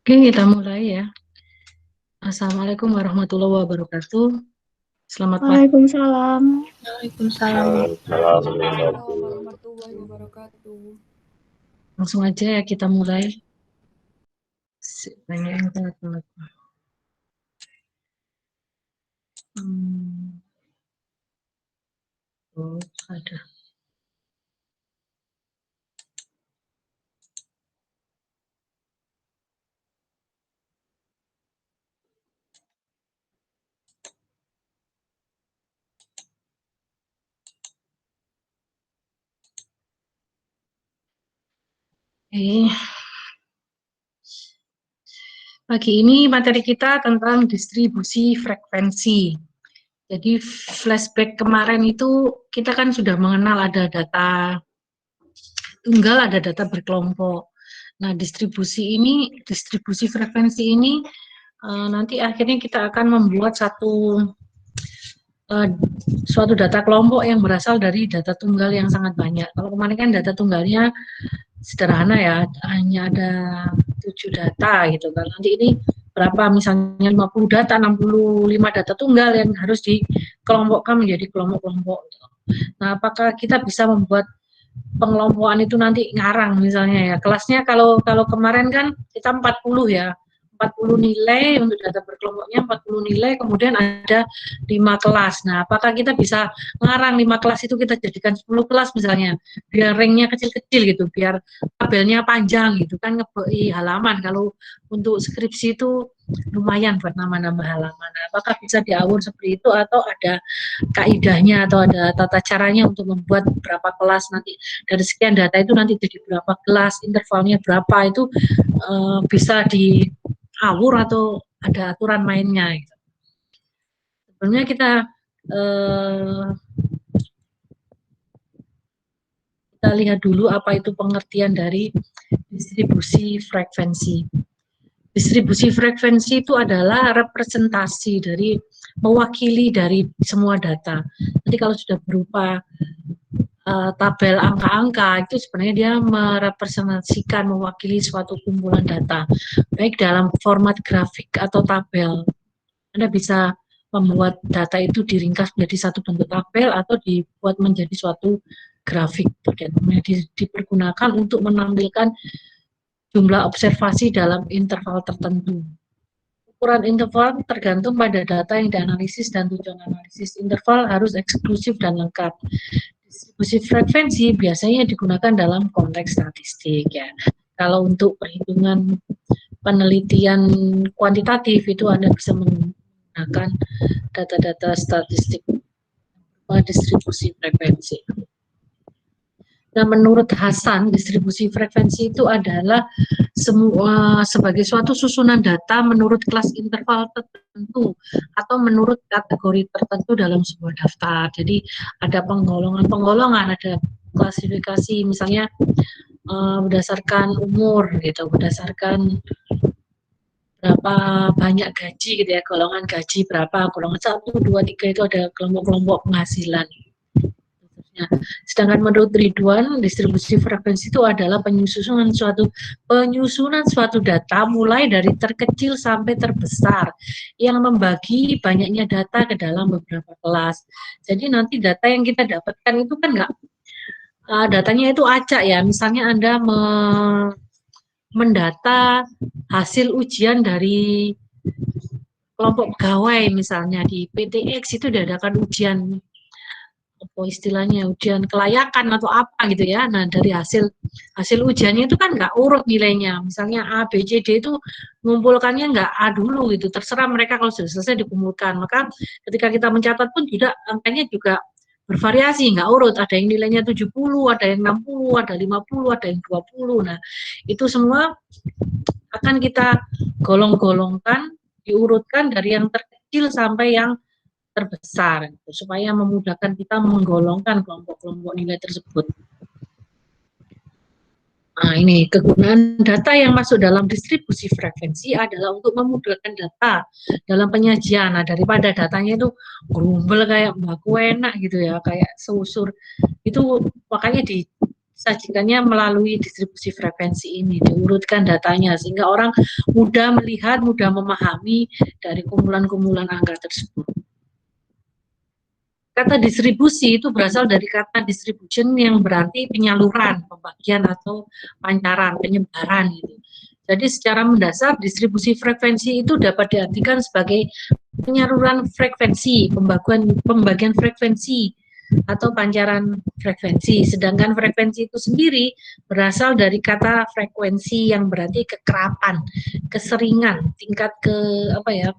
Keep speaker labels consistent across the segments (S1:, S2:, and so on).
S1: Oke, kita mulai ya. Assalamualaikum warahmatullahi wabarakatuh. Selamat pagi.
S2: Waalaikumsalam.
S3: Waalaikumsalam
S4: Waalaikumsalam warahmatullahi wabarakatuh.
S1: Langsung aja ya kita mulai. Banyak yang telat-telat. Oh, ada. Pagi ini materi kita tentang distribusi frekuensi. Jadi flashback kemarin itu kita kan sudah mengenal ada data tunggal, ada data berkelompok. Nah, distribusi frekuensi ini nanti akhirnya kita akan membuat suatu data kelompok yang berasal dari data tunggal yang sangat banyak. Kalau kemarin kan data tunggalnya sederhana ya, hanya ada 7 data gitu kan. Nanti ini berapa, misalnya 50 data, 65 data tunggal yang harus dikelompokkan menjadi kelompok-kelompok. Nah, apakah kita bisa membuat pengelompokan itu nanti ngarang misalnya ya. Kelasnya kalau kalau kemarin kan kita 40 ya. 40 nilai untuk data berkelompoknya, 40 nilai, kemudian ada 5 kelas. Nah, apakah kita bisa ngarang 5 kelas itu kita jadikan 10 kelas misalnya, biar ranknya kecil-kecil gitu, biar tabelnya panjang gitu kan, ngebei halaman. Kalau untuk skripsi itu lumayan buat nama-nama halaman. Nah, apakah bisa diatur seperti itu atau ada kaidahnya atau ada tata caranya untuk membuat berapa kelas nanti dari sekian data itu nanti jadi berapa kelas, intervalnya berapa, itu bisa diawur atau ada aturan mainnya gitu. Sebenarnya kita lihat dulu apa itu pengertian dari distribusi frekuensi. Distribusi frekuensi itu adalah representasi dari, mewakili dari semua data. Nanti kalau sudah berupa tabel angka-angka, itu sebenarnya dia merepresentasikan, mewakili suatu kumpulan data, baik dalam format grafik atau tabel. Anda bisa membuat data itu diringkas menjadi satu bentuk tabel atau dibuat menjadi suatu grafik, dan dipergunakan untuk menampilkan jumlah observasi dalam interval tertentu. Ukuran interval tergantung pada data yang dianalisis dan tujuan analisis. Interval harus eksklusif dan lengkap. Distribusi frekuensi biasanya digunakan dalam konteks statistik ya. Kalau untuk perhitungan penelitian kuantitatif itu Anda bisa menggunakan data-data statistik distribusi frekuensi. Nah, menurut Hasan, distribusi frekuensi itu adalah sebagai suatu susunan data menurut kelas interval tertentu atau menurut kategori tertentu dalam sebuah daftar. Jadi ada penggolongan-penggolongan, ada klasifikasi, misalnya berdasarkan umur gitu, berdasarkan berapa banyak gaji gitu ya, golongan gaji berapa, golongan 1, 2, 3 itu ada kelompok-kelompok penghasilan. Nah, sedangkan menurut Ridwan, distribusi frekuensi itu adalah penyusunan suatu data mulai dari terkecil sampai terbesar yang membagi banyaknya data ke dalam beberapa kelas. Jadi nanti data yang kita dapatkan itu kan datanya itu acak ya. Misalnya Anda mendata hasil ujian dari kelompok pegawai, misalnya di PTX itu diadakan ujian, apa istilahnya, ujian kelayakan atau apa gitu ya. Nah, dari hasil ujiannya itu kan nggak urut nilainya, misalnya A, B, C, D itu ngumpulkannya nggak A dulu gitu, terserah mereka, kalau sudah selesai dikumpulkan. Maka ketika kita mencatat pun juga angkanya juga bervariasi, nggak urut, ada yang nilainya 70, ada yang 60, ada 50, ada yang 20. Nah, itu semua akan kita golong-golongkan, diurutkan dari yang terkecil sampai yang terbesar, gitu, supaya memudahkan kita menggolongkan kelompok-kelompok nilai tersebut. Nah, ini kegunaan data yang masuk dalam distribusi frekuensi adalah untuk memudahkan data dalam penyajian. Nah, daripada datanya itu gerumbel kayak baku enak gitu ya, kayak seusur, itu makanya sajikannya melalui distribusi frekuensi ini, diurutkan datanya sehingga orang mudah melihat, mudah memahami dari kumpulan-kumpulan angka tersebut. Kata distribusi itu berasal dari kata distribution yang berarti penyaluran, pembagian atau pancaran, penyebaran gitu. Jadi secara mendasar distribusi frekuensi itu dapat diartikan sebagai penyaluran frekuensi, pembagian frekuensi atau pancaran frekuensi. Sedangkan frekuensi itu sendiri berasal dari kata frekuensi yang berarti kekerapan, keseringan, tingkat kepadatan,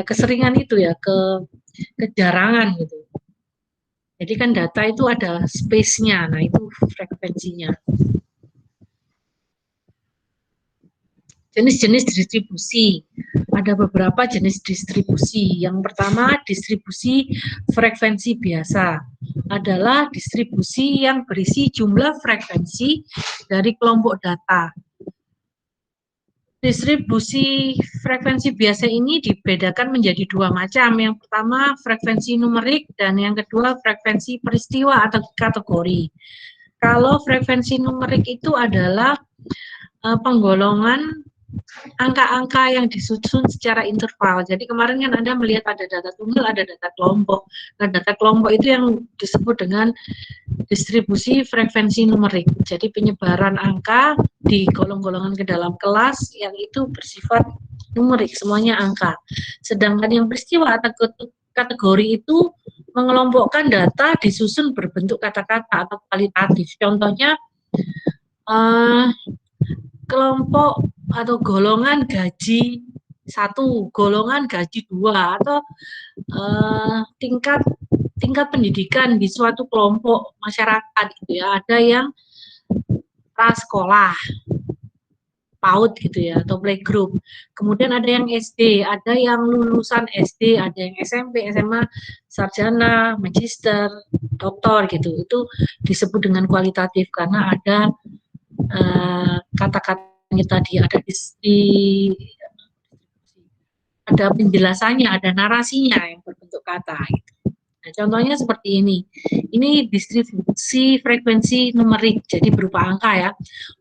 S1: keseringan itu ya, kejarangan gitu. Jadi kan data itu ada space-nya, nah itu frekuensinya. Jenis-jenis distribusi, ada beberapa jenis distribusi. Yang pertama, distribusi frekuensi biasa adalah distribusi yang berisi jumlah frekuensi dari kelompok data. Distribusi frekuensi biasa ini dibedakan menjadi dua macam. Yang pertama frekuensi numerik dan yang kedua frekuensi peristiwa atau kategori. Kalau frekuensi numerik itu adalah penggolongan angka-angka yang disusun secara interval. Jadi kemarin kan Anda melihat ada data tunggal, ada data kelompok. Nah, data kelompok itu yang disebut dengan distribusi frekuensi numerik. Jadi penyebaran angka di golong-golongan ke dalam kelas yang itu bersifat numerik, semuanya angka. Sedangkan yang peristiwa atau kategori itu mengelompokkan data disusun berbentuk kata-kata atau kualitatif. Contohnya kelompok atau golongan gaji 1, golongan gaji 2, atau tingkat pendidikan di suatu kelompok masyarakat gitu ya. Ada yang prasekolah, PAUD gitu ya, atau playgroup. Kemudian ada yang SD, ada yang lulusan SD, ada yang SMP, SMA, sarjana, magister, doktor gitu. Itu disebut dengan kualitatif karena ada kata-katanya tadi, ada penjelasannya, ada narasinya yang berbentuk kata. Gitu. Nah, contohnya seperti ini. Ini distribusi frekuensi numerik, jadi berupa angka ya.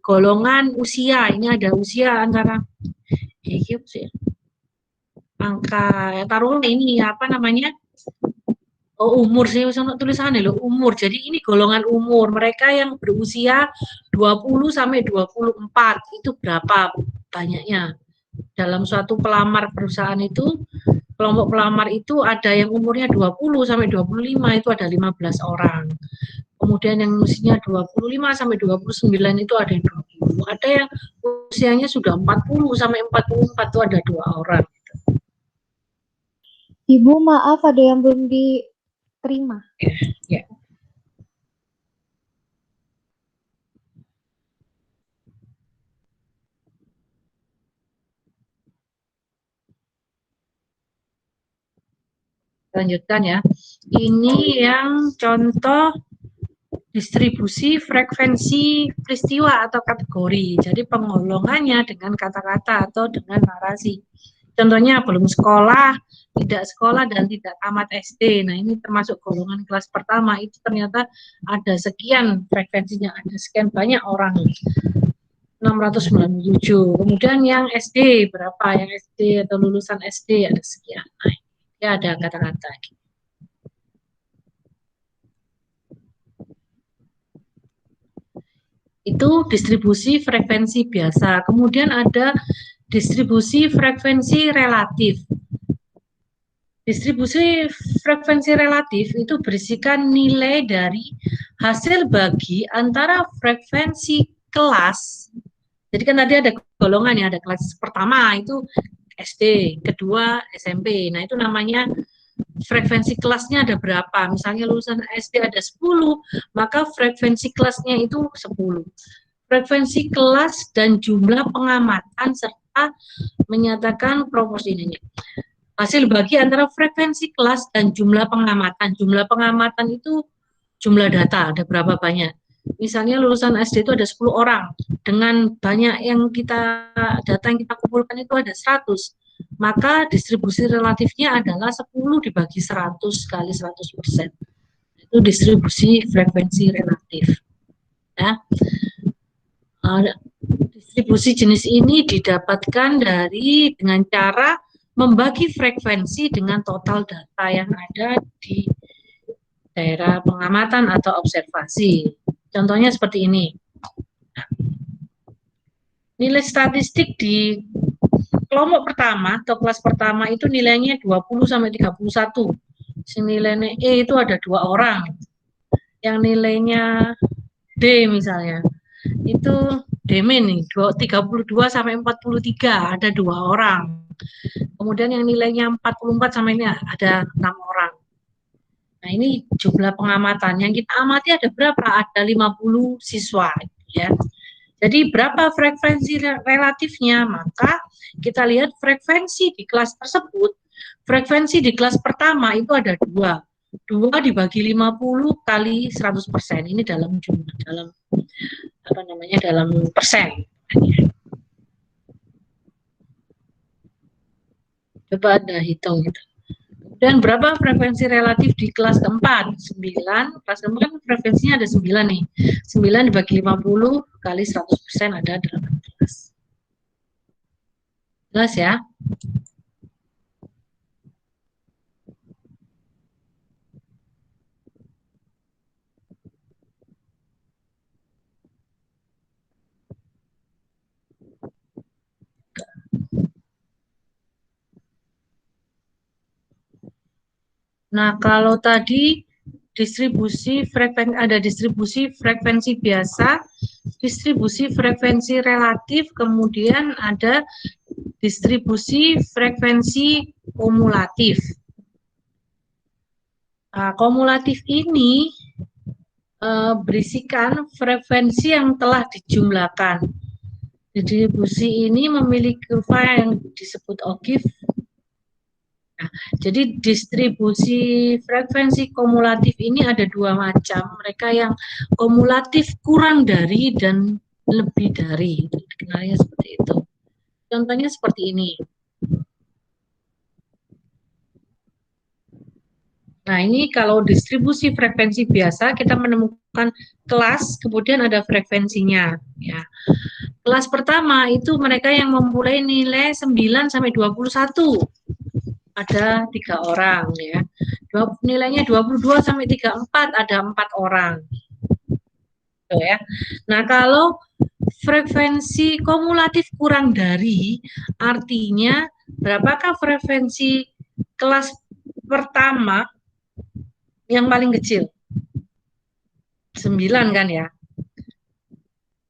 S1: Golongan usia, ini ada usia antara angka, taruhlah ini apa namanya? Umur sih, tulisannya loh, umur. Jadi ini golongan umur. Mereka yang berusia 20 sampai 24 itu berapa banyaknya? Dalam suatu pelamar perusahaan itu, kelompok pelamar itu ada yang umurnya 20 sampai 25 itu ada 15 orang. Kemudian yang usianya 25 sampai 29 itu ada yang 20. Ada yang usianya sudah 40 sampai 44 itu ada 2 orang.
S2: Ibu, maaf ada yang belum diterima.
S1: Ya. Lanjutkan ya. Ini yang contoh distribusi frekuensi peristiwa atau kategori. Jadi penggolongannya dengan kata-kata atau dengan narasi. Contohnya belum sekolah, tidak sekolah, dan tidak tamat SD. Nah, ini termasuk golongan kelas pertama. Itu ternyata ada sekian frekuensinya, ada sekian banyak orang. 697. Kemudian yang SD berapa? Yang SD atau lulusan SD ada sekian. Nah, ya ada kata-kata. Itu distribusi frekuensi biasa. Kemudian ada distribusi frekuensi relatif. Distribusi frekuensi relatif itu berisikan nilai dari hasil bagi antara frekuensi kelas. Jadi kan tadi ada golongan ya, ada kelas pertama itu SD, kedua SMP. Nah, itu namanya frekuensi kelasnya ada berapa. Misalnya lulusan SD ada 10, maka frekuensi kelasnya itu 10. Frekuensi kelas dan jumlah pengamatan serta menyatakan proporsi ini. Hasil bagi antara frekuensi kelas dan jumlah pengamatan. Jumlah pengamatan itu jumlah data, ada berapa banyak. Misalnya lulusan SD itu ada 10 orang, dengan banyak yang data yang kita kumpulkan itu ada 100. maka distribusi relatifnya adalah 10 dibagi 100 kali 100%. Itu distribusi frekuensi relatif. Ya. Distribusi jenis ini didapatkan dengan cara membagi frekuensi dengan total data yang ada di daerah pengamatan atau observasi. Contohnya seperti ini. Nilai statistik di kelompok pertama atau kelas pertama itu nilainya 20 sampai 31. Nilainya E itu ada 2 orang. Yang nilainya D misalnya. Itu D-min nih, 32 sampai 43 ada 2 orang. Kemudian yang nilainya 44 sampai ini ada 6 orang. Nah, ini jumlah pengamatan. Yang kita amati ada berapa? Ada 50 siswa ya. Jadi berapa frekuensi relatifnya? Maka kita lihat frekuensi di kelas tersebut. Frekuensi di kelas pertama itu ada 2. 2 dibagi 50 kali 100%. Ini dalam jumlah, dalam persen. Coba Anda hitung gitu. Dan berapa frekuensi relatif di kelas keempat? 9. Kelas keempat kan frekuensinya ada 9 nih. 9 dibagi 50 kali 100% ada 18. Jelas ya? Nah, kalau tadi ada distribusi frekuensi biasa, distribusi frekuensi relatif, kemudian ada distribusi frekuensi kumulatif. Nah, kumulatif ini berisikan frekuensi yang telah dijumlahkan. Distribusi ini memiliki kurva yang disebut O'Keefe. Nah, jadi distribusi frekuensi kumulatif ini ada 2 macam. Mereka yang kumulatif kurang dari dan lebih dari. Dikenalnya seperti itu. Contohnya seperti ini. Nah, ini kalau distribusi frekuensi biasa, kita menemukan kelas, kemudian ada frekuensinya. Ya. Kelas pertama itu mereka yang memulai nilai 9 sampai 21. Ada 3 orang ya. Nilainya 22 sampai 34 ada 4 orang. Tuh ya. Nah, kalau frekuensi kumulatif kurang dari, artinya berapakah frekuensi kelas pertama yang paling kecil? 9 kan ya.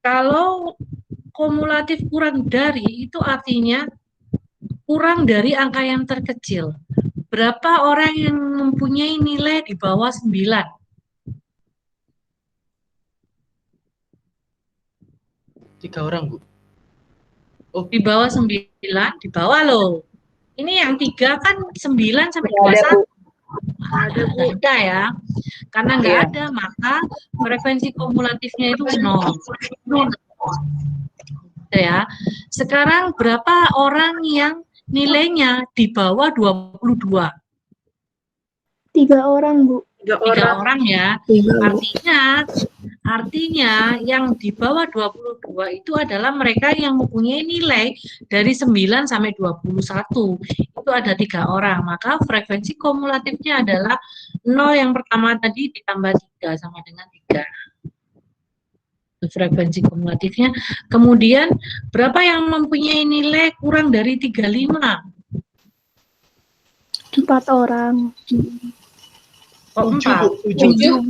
S1: Kalau kumulatif kurang dari itu artinya kurang dari angka yang terkecil. Berapa orang yang mempunyai nilai di bawah 9?
S3: Tiga orang, Bu.
S1: Oh, di bawah 9, di bawah loh. Ini yang 3 kan 9 sampai 21. Ada beda ya. Karena nggak ada, maka frekuensi kumulatifnya itu 0. Ya. Sekarang berapa orang yang nilainya di bawah 22?
S2: 3 orang, Bu.
S1: 3 orang ya. Artinya yang di bawah 22 itu adalah mereka yang mempunyai nilai dari 9 sampai 21. Itu ada 3 orang. Maka frekuensi kumulatifnya adalah 0 yang pertama tadi ditambah 3 sama dengan 3. Frekuensi kumulatifnya. Kemudian berapa yang mempunyai nilai kurang dari 35?
S2: 4 orang.
S1: Oh, 4.
S4: 7.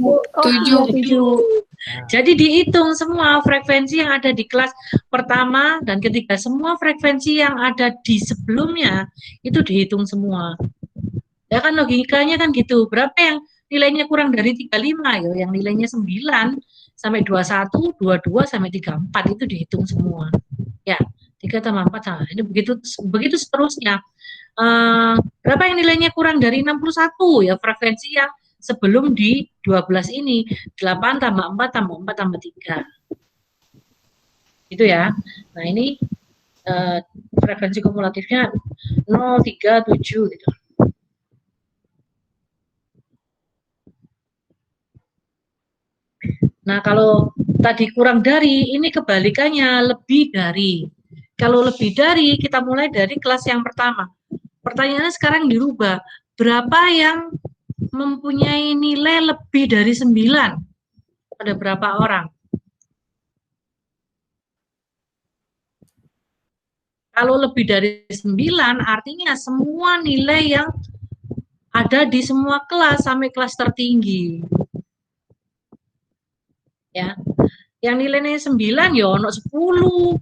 S1: Jadi dihitung semua frekuensi yang ada di kelas pertama dan ketiga, semua frekuensi yang ada di sebelumnya itu dihitung semua. Ya kan logikanya kan gitu. Berapa yang nilainya kurang dari 35 ya, yang nilainya 9 sampai 21, 22 sampai 34 itu dihitung semua. Ya, 3 tambah 4 sama. Ini begitu seterusnya. Berapa yang nilainya kurang dari 61 ya, frekuensi yang sebelum di 12 ini 8 tambah 4 tambah 4 tambah 3 gitu ya. Nah ini frekuensi kumulatifnya 0 037 gitu. Nah, kalau tadi kurang dari, ini kebalikannya, lebih dari. Kalau lebih dari, kita mulai dari kelas yang pertama. Pertanyaannya sekarang dirubah. Berapa yang mempunyai nilai lebih dari 9? Ada berapa orang? Kalau lebih dari 9, artinya semua nilai yang ada di semua kelas sampai kelas tertinggi. Ya. Yang nilainya 9 ya ono 10,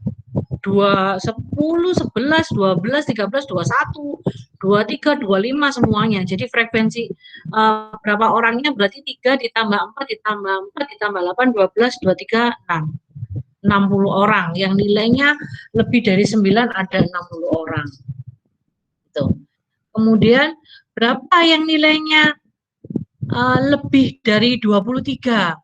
S1: 10, 11, 12, 13, 21, 23, 25 semuanya. Jadi frekuensi berapa orangnya berarti 3 ditambah 4 ditambah 4 ditambah 8, 12, 23, 6. 60 orang. Yang nilainya lebih dari 9 ada 60 orang. Gitu. Kemudian berapa yang nilainya lebih dari 23?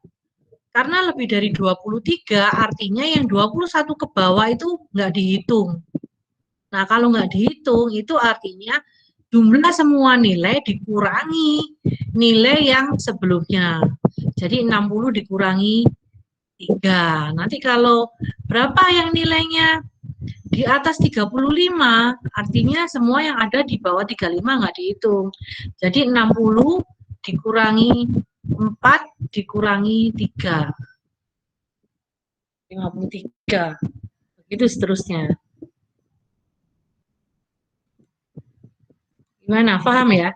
S1: Karena lebih dari 23 artinya yang 21 ke bawah itu nggak dihitung. Nah, kalau nggak dihitung itu artinya jumlah semua nilai dikurangi nilai yang sebelumnya. Jadi 60 dikurangi 3. Nanti kalau berapa yang nilainya di atas 35, artinya semua yang ada di bawah 35 nggak dihitung. Jadi 60 dikurangi 4 dikurangi 3. 53. Begitu seterusnya. Gimana? Paham ya?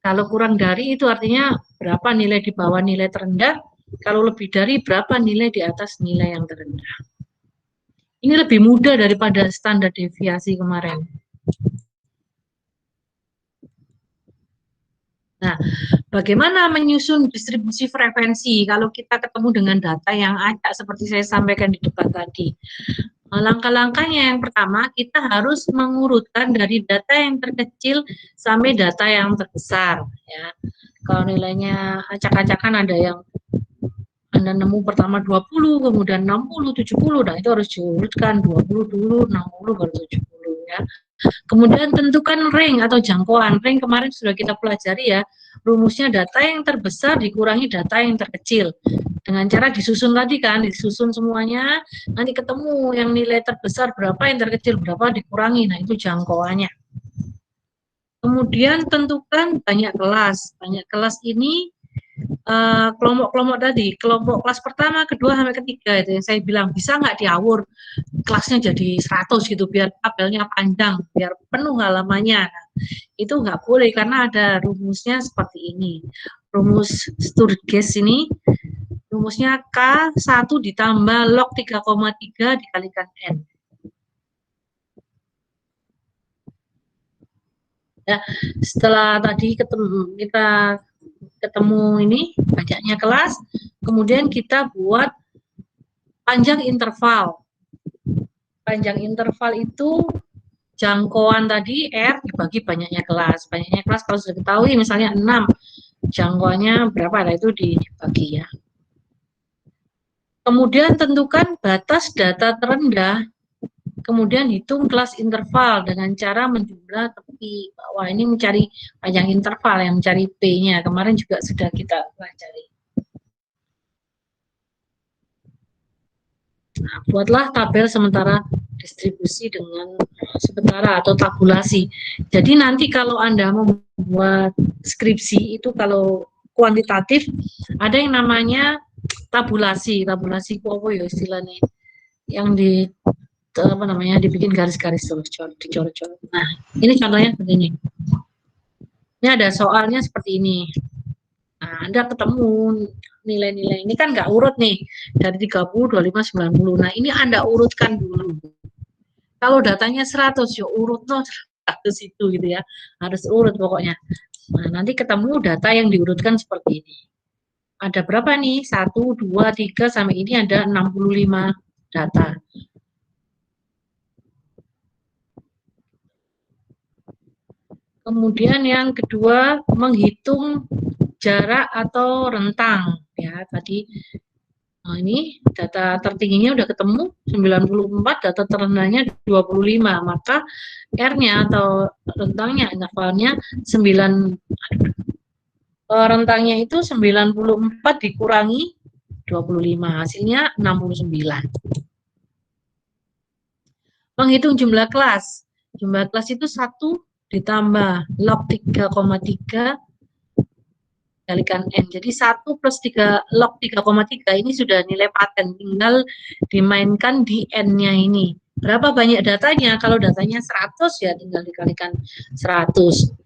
S1: Kalau kurang dari itu artinya berapa nilai di bawah nilai terendah, kalau lebih dari berapa nilai di atas nilai yang terendah. Ini lebih mudah daripada standar deviasi kemarin. Nah, bagaimana menyusun distribusi frekuensi kalau kita ketemu dengan data yang acak seperti saya sampaikan di depan tadi? Langkah-langkahnya yang pertama, kita harus mengurutkan dari data yang terkecil sampai data yang terbesar. Ya. Kalau nilainya acak-acakan ada yang Anda nemu pertama 20, kemudian 60, 70, nah itu harus diurutkan 20 dulu, 60 baru 70 ya. Kemudian tentukan range atau jangkauan. Range kemarin sudah kita pelajari ya. Rumusnya data yang terbesar dikurangi data yang terkecil. Dengan cara disusun tadi kan, disusun semuanya, nanti ketemu yang nilai terbesar berapa, yang terkecil berapa dikurangi. Nah, itu jangkauannya. Kemudian tentukan banyak kelas. Banyak kelas ini kelompok-kelompok tadi, kelompok kelas pertama, kedua, sampai ketiga itu yang saya bilang bisa nggak diawur kelasnya jadi 100 gitu biar tabelnya panjang, biar penuh halamannya. Nah, itu nggak boleh karena ada rumusnya seperti ini. Rumus Sturges ini rumusnya K1 ditambah log 3,3 dikalikan N. Ya, setelah tadi kita ketemu ini banyaknya kelas, kemudian kita buat panjang interval. Panjang interval itu jangkauan tadi R dibagi banyaknya kelas. Banyaknya kelas kalau sudah diketahui misalnya 6, jangkauannya berapa, nah itu dibagi ya. Kemudian tentukan batas data terendah, kemudian hitung kelas interval dengan cara menjumlah tepi. Wah, ini mencari panjang interval yang mencari P-nya. Kemarin juga sudah kita pelajari. Nah, buatlah tabel sementara distribusi dengan sementara atau tabulasi. Jadi nanti kalau Anda membuat skripsi itu kalau kuantitatif ada yang namanya tabulasi. Tabulasi apa ya istilahnya? Yang di apa namanya dibikin garis-garis terus dicoret-coret. Nah, ini contohnya begini. Ini ada soalnya seperti ini. Nah, Anda ketemu nilai-nilai ini kan nggak urut nih dari 30, 25, 90. Nah, ini Anda urutkan dulu. Kalau datanya 100, ya urut 100 itu gitu ya. Harus urut pokoknya. Nah, nanti ketemu data yang diurutkan seperti ini. Ada berapa nih? 1, 2, 3 sampai ini ada 65 data. Kemudian yang kedua, menghitung jarak atau rentang. Ya, tadi Nah, ini data tertingginya udah ketemu 94, data terendahnya 25. Maka R-nya atau rentangnya, intervalnya 9, rentangnya itu 94 dikurangi 25, hasilnya 69. Menghitung jumlah kelas. Jumlah kelas itu 1 ditambah log 3,3 kalikan N. Jadi 1 plus 3 log 3,3 ini sudah nilai paten, tinggal dimainkan di N-nya ini. Berapa banyak datanya? Kalau datanya 100 ya tinggal dikalikan 100.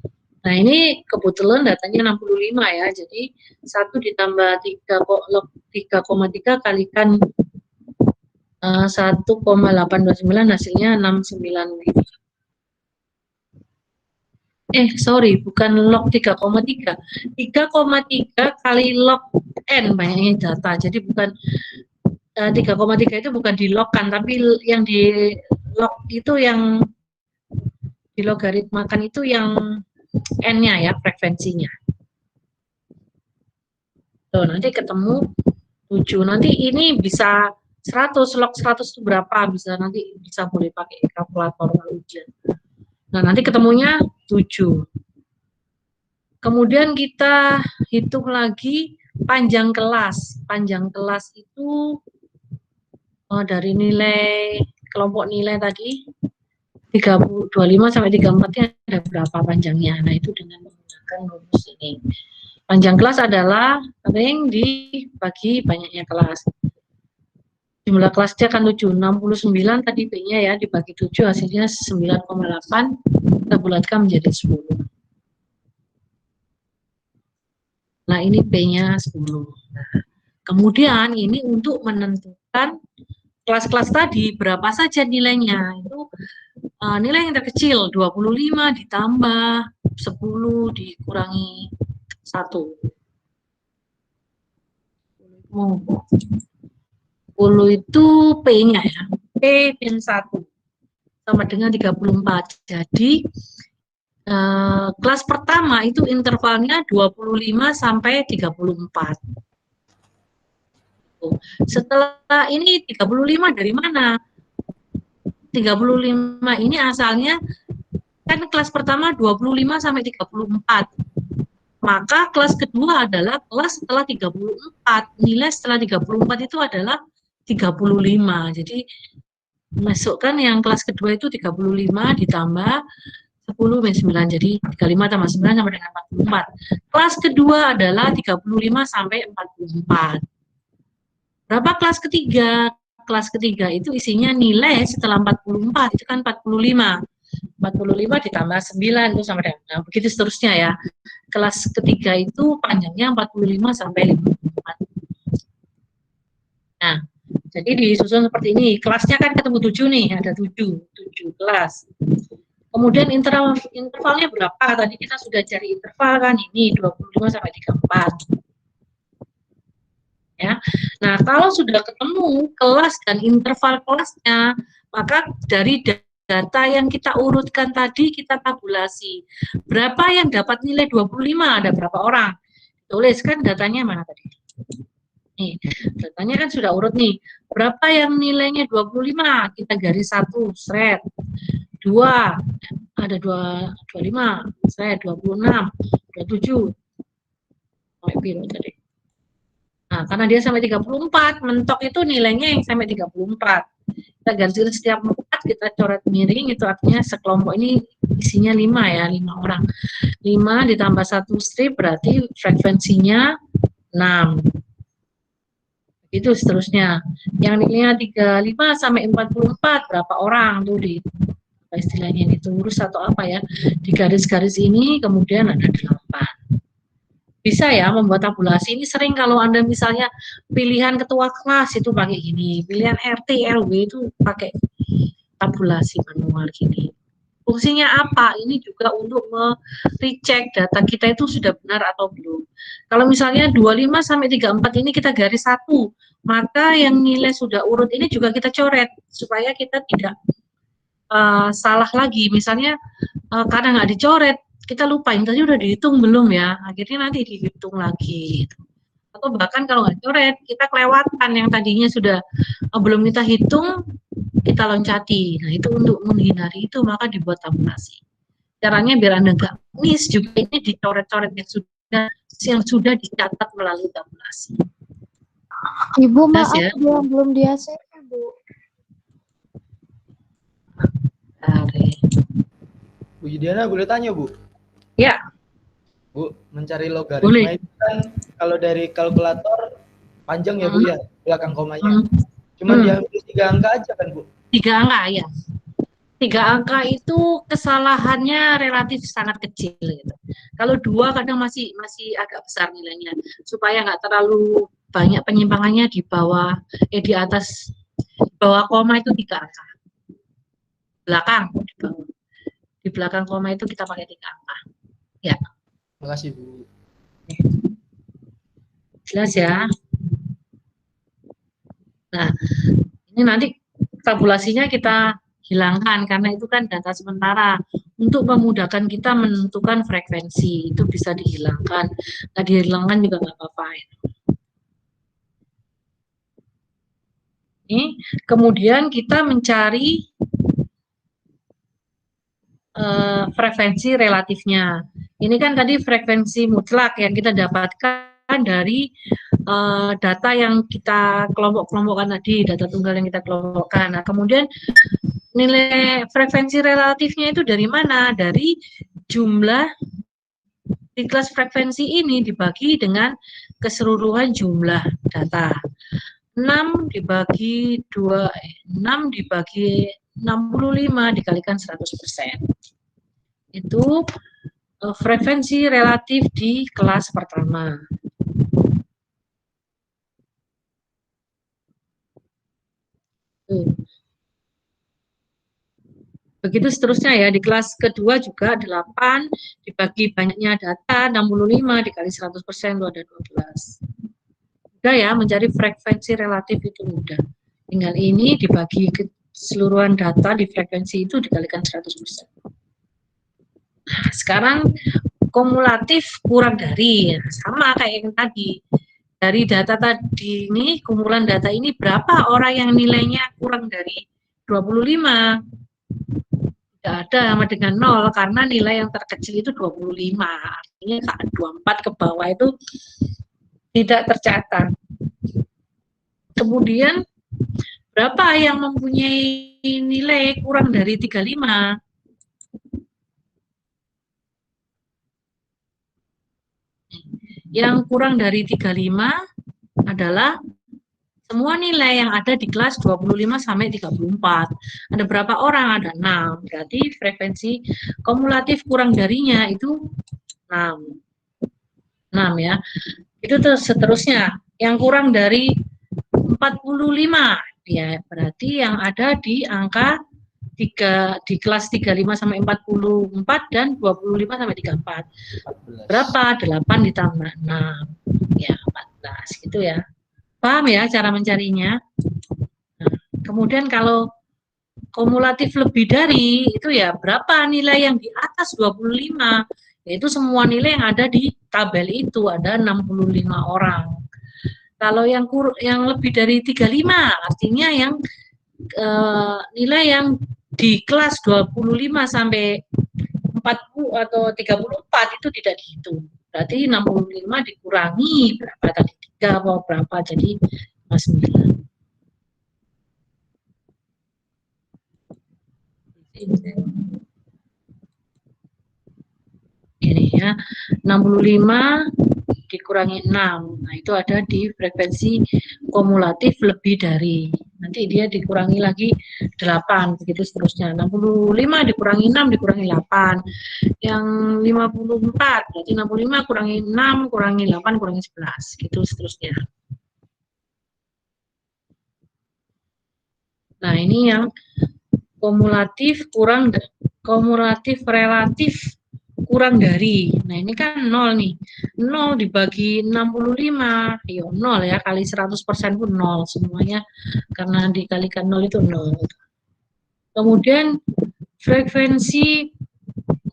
S1: Nah, ini kebetulan datanya 65 ya. Jadi 1 ditambah 3 log 3,3 kalikan 1,829 hasilnya 69. Sorry, bukan log 3,3. 3,3 kali log N banyaknya data. Jadi bukan 3,3 itu bukan di logkan, tapi yang di log itu yang di logaritmakan itu yang N-nya ya, frekuensinya. Tuh, nanti ketemu 7. Nanti ini bisa 100, log 100 itu berapa? Nanti bisa boleh pakai kalkulator ujian. Nah, nanti ketemunya 7. Kemudian kita hitung lagi panjang kelas. Panjang kelas itu dari nilai, kelompok nilai tadi, 25 sampai 34-nya ada berapa panjangnya. Nah, itu dengan menggunakan rumus ini. Panjang kelas adalah ring dibagi banyaknya kelas. Jumlah kelasnya kan 7, 69 tadi B-nya ya, dibagi 7 hasilnya 9,8, kita bulatkan menjadi 10. Nah, ini B-nya 10. Nah, kemudian ini untuk menentukan kelas-kelas tadi berapa saja nilainya. Itu nilai yang terkecil 25 ditambah 10 dikurangi 1. 10 itu P-nya ya. P min 1 sama dengan 34. Jadi kelas pertama itu intervalnya 25 sampai 34. Setelah ini 35 dari mana? 35 ini asalnya kan kelas pertama 25 sampai 34. Maka kelas kedua adalah kelas setelah 34. Nilai setelah 34 itu adalah 35. Jadi masukkan yang kelas kedua itu 35 ditambah 10 min 9. Jadi 35 tambah 9 sama dengan 44. Kelas kedua adalah 35 sampai 44. Berapa kelas ketiga? Kelas ketiga itu isinya nilai setelah 44 itu kan 45. 45 ditambah 9 itu sama dengan. Nah, begitu seterusnya ya. Kelas ketiga itu panjangnya 45 sampai 54. Nah, jadi disusun seperti ini. Kelasnya kan ketemu 7 nih, ada 7 kelas. Kemudian intervalnya berapa? Tadi kita sudah cari interval kan, ini 25 sampai 34. Ya. Nah, kalau sudah ketemu kelas dan interval kelasnya, maka dari data yang kita urutkan tadi kita tabulasi. Berapa yang dapat nilai 25? Ada berapa orang? Tulis kan datanya mana tadi? Nih, datanya kan sudah urut nih. Berapa yang nilainya 25? Kita garis 1, seret. 2, ada 25, seret, 26, 27. Sampai biru tadi. Nah, karena dia sampai 34, mentok itu nilainya yang sampai 34. Kita garis setiap 4, kita coret miring, itu artinya sekelompok ini isinya 5 ya, 5 orang. 5 ditambah 1 strip berarti frekuensinya 6. Itu seterusnya. Yang nilainya 35 sampai 44, berapa orang tuh di apa istilahnya ini, urus atau apa ya, di garis-garis ini kemudian ada 8. Bisa ya membuat tabulasi. Ini sering kalau Anda misalnya pilihan ketua kelas itu pakai gini, pilihan RT, RW itu pakai tabulasi manual gini. Fungsinya apa? Ini juga untuk merecek data kita itu sudah benar atau belum. Kalau misalnya 25 sampai 34 ini kita garis 1, maka yang nilai sudah urut ini juga kita coret supaya kita tidak salah lagi. Misalnya karena nggak dicoret, kita lupa ini tadi udah dihitung belum ya, akhirnya nanti dihitung lagi. Atau atau bahkan kalau nggak coret kita kelewatan yang tadinya sudah belum kita hitung kita loncati. Nah itu untuk menghindari itu maka dibuat tabulasi. Caranya biar Anda nggak miss juga ini dicoret-coret yang sudah dicatat melalui tabulasi.
S2: Ibu, maaf
S1: Ya?
S2: dia belum di ACC, Bu.
S3: Bu Yudiana boleh tanya, Bu?
S1: Ya.
S3: Bu, mencari logaritma
S1: Boleh.
S3: itu kan kalau dari kalkulator panjang ya, Bu ya, belakang komanya. Cuma diambil 3 angka aja kan, Bu?
S1: 3 angka ya. 3 angka itu kesalahannya relatif sangat kecil gitu. Kalau 2 kadang masih agak besar nilainya. Supaya nggak terlalu banyak penyimpangannya di bawah di atas bawah koma itu 3 angka. Belakang di belakang koma itu kita pakai 3 angka. Ya.
S3: Terima kasih, Bu.
S1: Jelas ya. Nah, ini nanti tabulasinya kita hilangkan karena itu kan data sementara. Untuk memudahkan kita menentukan frekuensi itu bisa dihilangkan. Nah, dihilangkan juga nggak apa-apa. Ini kemudian kita mencari frekuensi relatifnya. Ini kan tadi frekuensi mutlak yang kita dapatkan dari data yang kita kelompok-kelompokkan tadi, data tunggal yang kita kelompokkan. Nah, kemudian nilai frekuensi relatifnya itu dari mana? Dari jumlah di kelas frekuensi ini dibagi dengan keseluruhan jumlah data. 6 dibagi 2, 6 dibagi 65 dikalikan 100%. Itu frekuensi relatif di kelas pertama. Begitu seterusnya ya, di kelas kedua juga 8 dibagi banyaknya data 65 dikali 100% itu ada 12. Mudah ya, mencari frekuensi relatif itu mudah. Tinggal ini dibagi keseluruhan data di frekuensi itu dikalikan 100%. Nah, sekarang kumulatif kurang dari, sama kayak yang tadi. Dari data tadi ini, kumpulan data ini berapa orang yang nilainya kurang dari 25? Tidak ada sama dengan 0, karena nilai yang terkecil itu 25. Artinya 24 ke bawah itu tidak tercatat. Kemudian, berapa yang mempunyai nilai kurang dari 35? Yang kurang dari 35 adalah semua nilai yang ada di kelas 25 sampai 34. Ada berapa orang? Ada 6. Berarti frekuensi kumulatif kurang darinya itu 6. 6 ya. Itu terus seterusnya. Yang kurang dari 45 ya, berarti yang ada di angka 3 di kelas 35 sampai 44 dan 25 sampai 34.
S3: 14.
S1: Berapa? 8 ditambah 6. Ya, 14 gitu ya. Paham ya cara mencarinya? Nah, kemudian kalau kumulatif lebih dari itu ya berapa nilai yang di atas 25? Yaitu semua nilai yang ada di tabel itu ada 65 orang. Kalau yang lebih dari 35 artinya yang nilai yang di kelas 25 sampai 40 atau 34 itu tidak dihitung. Berarti 65 dikurangi berapa tadi? 3 atau berapa? Jadi 9. Ini ya, 65 dikurangi 6. Nah, itu ada di frekuensi kumulatif lebih dari. Nanti dia dikurangi lagi 8, begitu seterusnya. 65 dikurangi 6 dikurangi 8. Yang 54, berarti 65 kurangi 6 kurangi 8 kurangi 11, gitu seterusnya. Nah, ini yang kumulatif relatif kurang dari. Nah, ini kan 0 nih. 0 dibagi 65, ya 0 ya, kali 100% pun 0 semuanya, karena dikalikan 0 itu 0. Kemudian frekuensi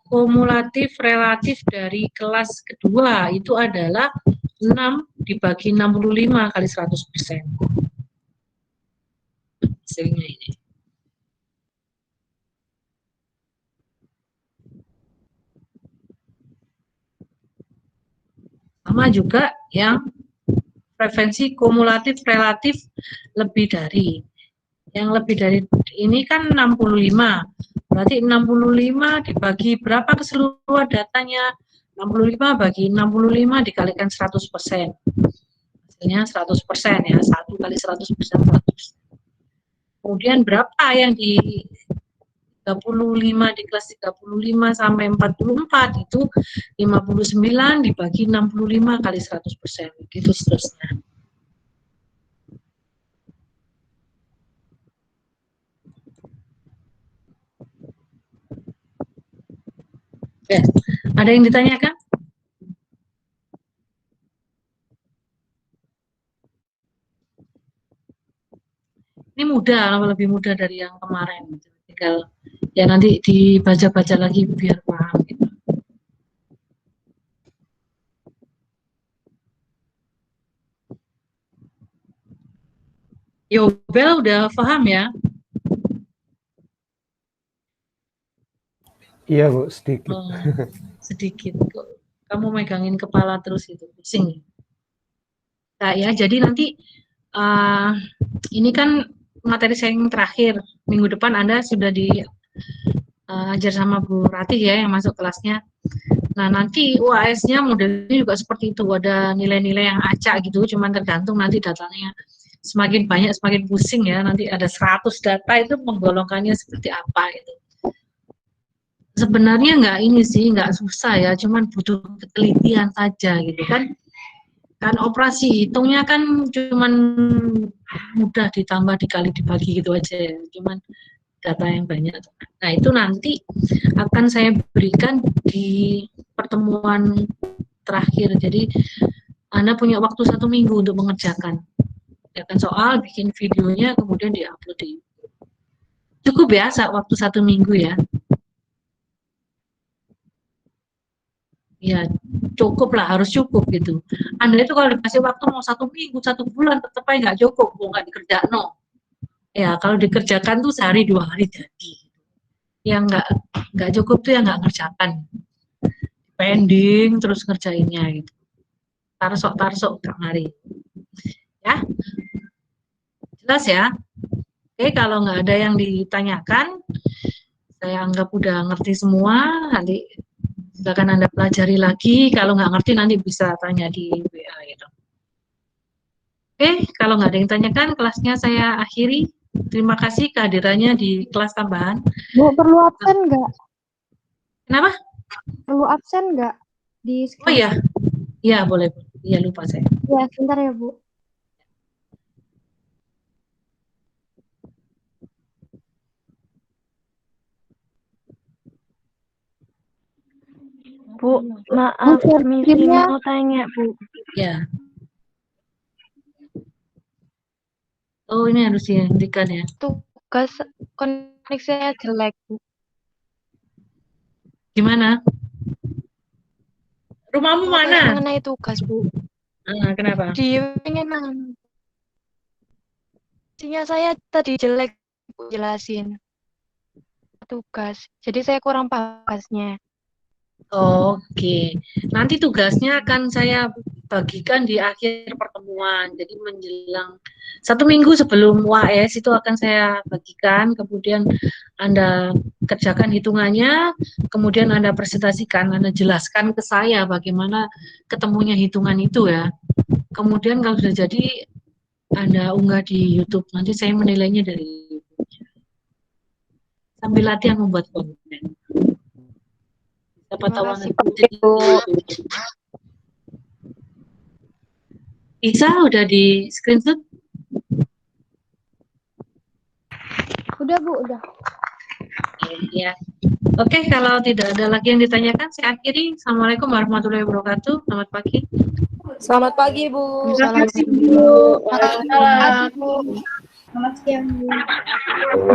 S1: kumulatif relatif dari kelas kedua itu adalah 6 dibagi 65 kali 100%. Hasilnya ini. Sama juga yang frekuensi kumulatif relatif lebih dari. Yang lebih dari ini kan 65. Berarti 65 dibagi berapa keseluruhan datanya? 65 bagi 65 dikalikan 100%. Hasilnya 100% ya. 1 kali 100% 100. Kemudian berapa yang di 35 di kelas 35 sampai 44 itu 59 dibagi 65 kali 100%. Gitu seterusnya. Oke, ada yang ditanyakan? Ini mudah, lebih mudah dari yang kemarin. Tinggal ya nanti dibaca-baca lagi biar paham gitu. Yobel udah paham ya?
S5: Iya Bu, sedikit.
S1: Oh, sedikit. Kok kamu megangin kepala terus itu, pusing. Nah ya, jadi nanti ini kan materi saya yang terakhir. Minggu depan Anda sudah diajar sama Bu Ratih ya yang masuk kelasnya. Nah nanti UAS-nya modelnya juga seperti itu, ada nilai-nilai yang acak gitu, cuman tergantung nanti datanya semakin banyak semakin pusing ya, nanti ada 100 data itu menggolongkannya seperti apa itu. Sebenarnya nggak ini sih, nggak susah ya, cuman butuh ketelitian saja gitu kan. Kan operasi hitungnya kan cuman mudah ditambah dikali dibagi gitu aja ya, cuman data yang banyak. Nah itu nanti akan saya berikan di pertemuan terakhir. Jadi Anda punya waktu 1 minggu untuk mengerjakan. Ya kan soal, bikin videonya, kemudian diupload di YouTube. Cukup ya waktu 1 minggu ya. Ya cukup lah, harus cukup gitu. Anda itu kalau dikasih waktu mau 1 minggu, 1 bulan, tetap aja nggak cukup, nggak dikerjakan. No. Ya kalau dikerjakan tuh sehari 2 hari jadi. Yang nggak cukup tuh yang nggak ngerjakan. Pending terus ngerjainnya gitu. Tarsok tak mari. Ya, jelas ya. Oke, kalau nggak ada yang ditanyakan, saya anggap udah ngerti semua. Nanti silakan Anda pelajari lagi. Kalau nggak ngerti nanti bisa tanya di WA gitu. Oke, kalau nggak ada yang tanyakan, kelasnya saya akhiri. Terima kasih kehadirannya di kelas tambahan.
S2: Bu, perlu absen nggak?
S1: Kenapa?
S2: Perlu absen nggak di
S1: Oh iya, iya boleh. Iya lupa saya.
S2: Ya, sebentar ya Bu.
S6: Bu, maaf, permisi mau tanya, Bu.
S1: Ya. Oh, ini harus dihentikan ya.
S6: Tugas koneksinya jelek, Bu.
S1: Gimana? Rumahmu mana?
S6: Mengenai tugas, Bu.
S1: Kenapa?
S6: Di pengenan. Sinyal saya tadi jelek, Bu, jelasin. Tugas. Jadi saya kurang paham tugasnya.
S1: Oke, nanti tugasnya akan saya bagikan di akhir pertemuan. Jadi menjelang 1 minggu sebelum UAS itu akan saya bagikan. Kemudian Anda kerjakan hitungannya, kemudian Anda presentasikan, Anda jelaskan ke saya bagaimana ketemunya hitungan itu ya. Kemudian kalau sudah jadi Anda unggah di YouTube. Nanti saya menilainya dari YouTube. Sambil latihan membuat konten. Dapat tawaran Isa udah di screenshot?
S2: Udah Bu, udah.
S1: Ya. Oke, kalau tidak ada lagi yang ditanyakan, saya akhiri. Assalamualaikum warahmatullahi wabarakatuh. Selamat pagi.
S4: Selamat pagi, Bu.
S1: Terima kasih,
S4: Bu.
S1: Waalaikumsalam.
S4: Selamat siang, Bu.